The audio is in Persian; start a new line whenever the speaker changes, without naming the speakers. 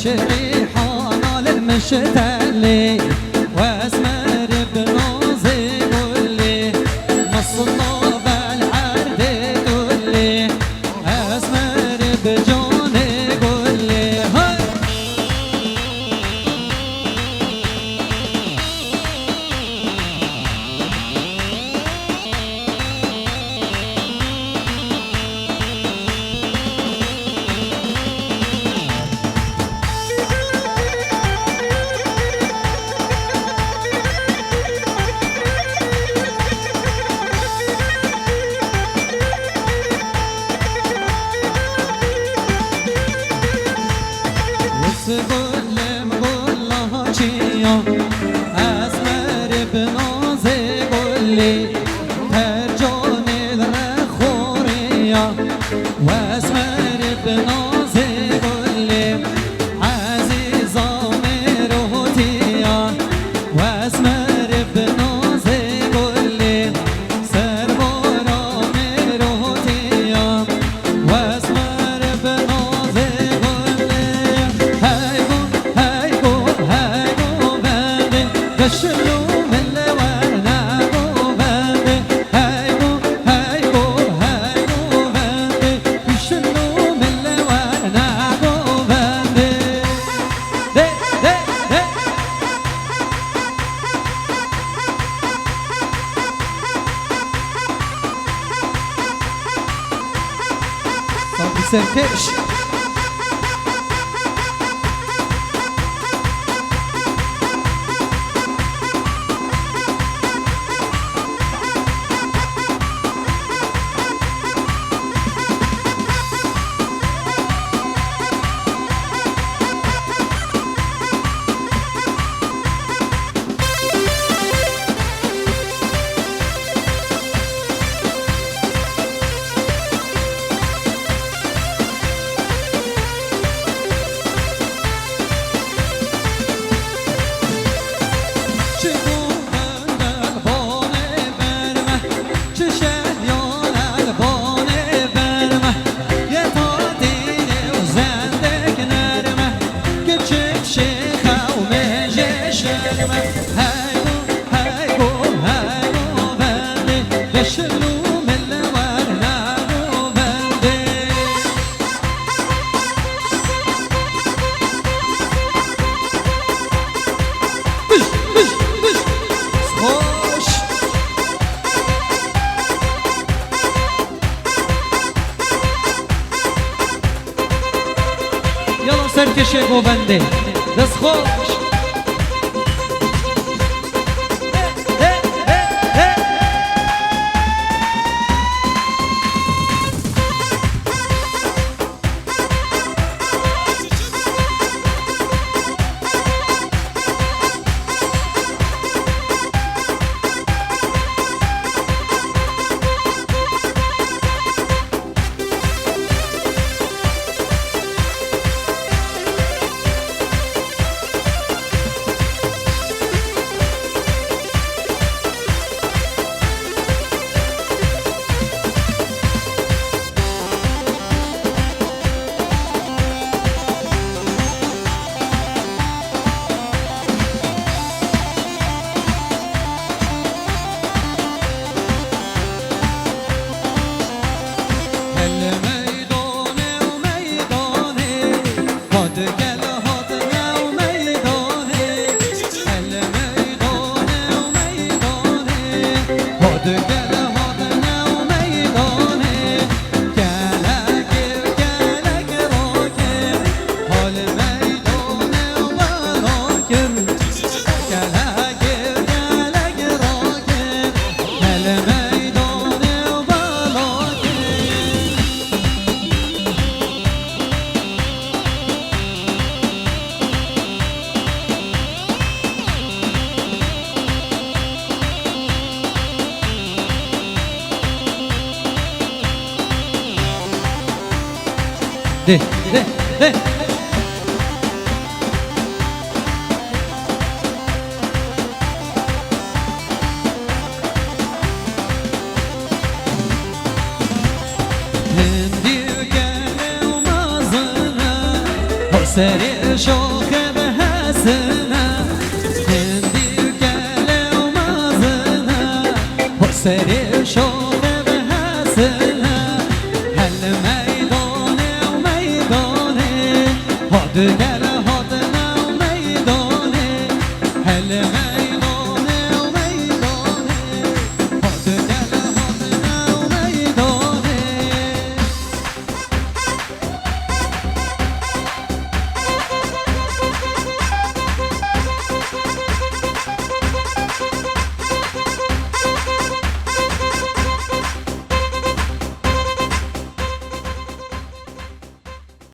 ريحانة للمشتلي واسمر بنوزي قولي مصطفى بالعرض قولي اسمر بجوني قولي اسمر بنوزي قولي ترجوني الرخورية واسمر بنوزي قولي عزيزة ميروتية واسمر بنوزي قولي سربورة ميروتية واسمر بنوزي قولي شلو من وانا بوبابي هايبو هايبو هايبو بابي شلو من وانا بوبابي دي دي دي طب سركش سرکشه گوونده دست خوش هادگل هادنه و میدانه المیدانه و میدانه هادگل هادنه و میدانه گلگیر گلگ راکر حال میدانه و براکر گلگیر گلگ راکر حال میدانه و براکر ده ده ده هندی گله و مازنه حسری شوخ به حسنه هندی گله و مازنه حسری شوخ به حسنه هل میدانه و میدانه هادگل